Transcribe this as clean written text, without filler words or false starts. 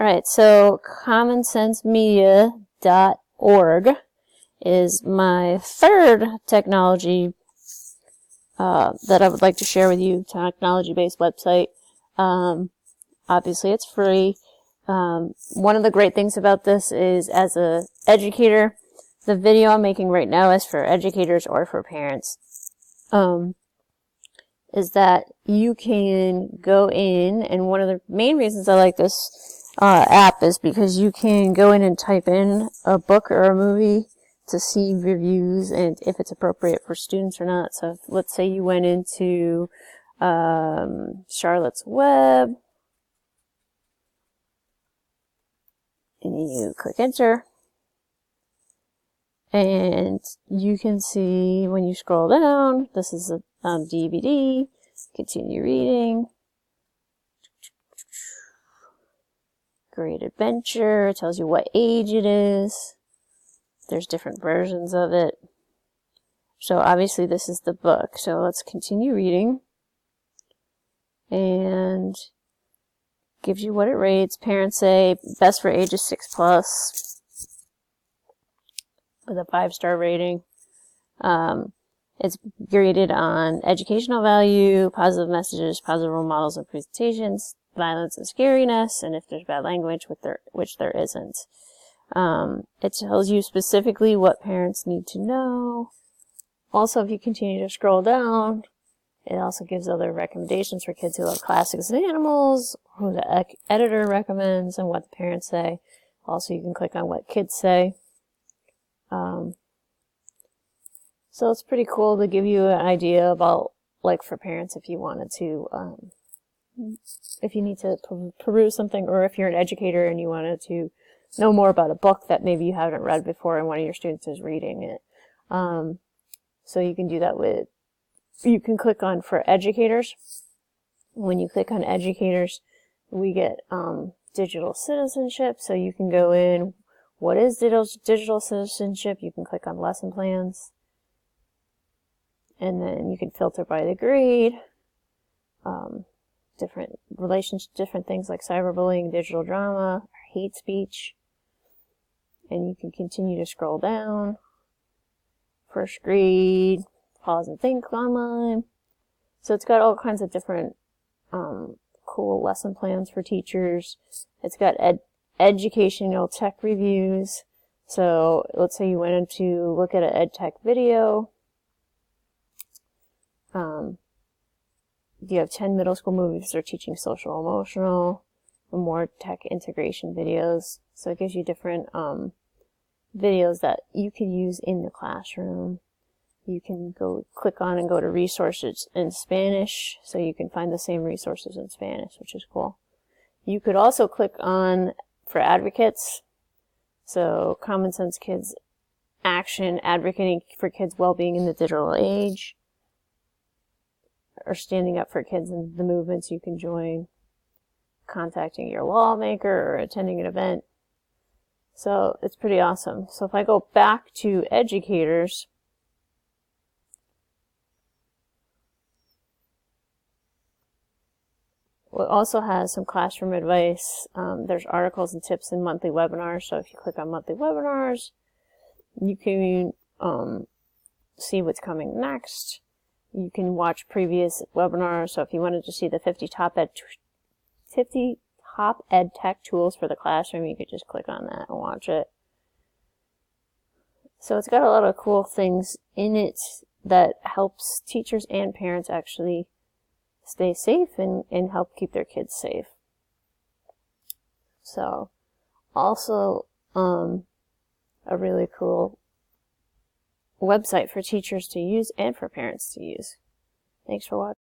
Alright, so Commonsensemedia.org is my third technology that I would like to share with you, technology-based website. Obviously, it's free. One of the great things about this is, as an educator, the video I'm making right now is for educators or for parents. Is that you can go in, and one of the main reasons I like this app is because you can go in and type in a book or a movie to see reviews and if it's appropriate for students or not. So let's say you went into Charlotte's Web and you click enter, and you can see when you scroll down, this is a DVD, continue reading, great adventure, it tells you what age it is, there's different versions of it. So obviously this is the book, so let's continue reading, and gives you what it rates. Parents say best for ages 6+ with a 5-star rating. It's graded on educational value, positive messages, positive role models and presentations, violence and scariness, and if there's bad language, which there isn't. It tells you specifically what parents need to know. Also, if you continue to scroll down, it also gives other recommendations for kids who love classics and animals, who the editor recommends, and what the parents say. Also, you can click on what kids say. So it's pretty cool to give you an idea about, like, for parents, if you wanted to, if you need to peruse something, or if you're an educator and you wanted to know more about a book that maybe you haven't read before and one of your students is reading it. So you can do that with, you can click on for educators. When you click on educators, we get digital citizenship. So you can go in, what is digital citizenship? You can click on lesson plans. And then you can filter by the grade, different things like cyberbullying, digital drama, hate speech. And you can continue to scroll down. First grade, pause and think online. So it's got all kinds of different cool lesson plans for teachers. It's got educational tech reviews. So let's say you went in to look at an ed tech video. You have 10 middle school movies that are teaching social emotional, and more tech integration videos. So it gives you different videos that you can use in the classroom. You can go click on and go to resources in Spanish, so you can find the same resources in Spanish, which is cool. You could also click on for advocates. So Common Sense Kids Action, advocating for kids' well-being in the digital age, or standing up for kids in the movements you can join, contacting your lawmaker, or attending an event. So it's pretty awesome. So if I go back to educators, it also has some classroom advice. There's articles and tips in monthly webinars. So if you click on monthly webinars, you can see what's coming next. You can watch previous webinars. So if you wanted to see the 50 top ed tech tools for the classroom, you could just click on that and watch it. So it's got a lot of cool things in it that helps teachers and parents actually stay safe and help keep their kids safe. So also a really cool website for teachers to use and for parents to use. Thanks for watching.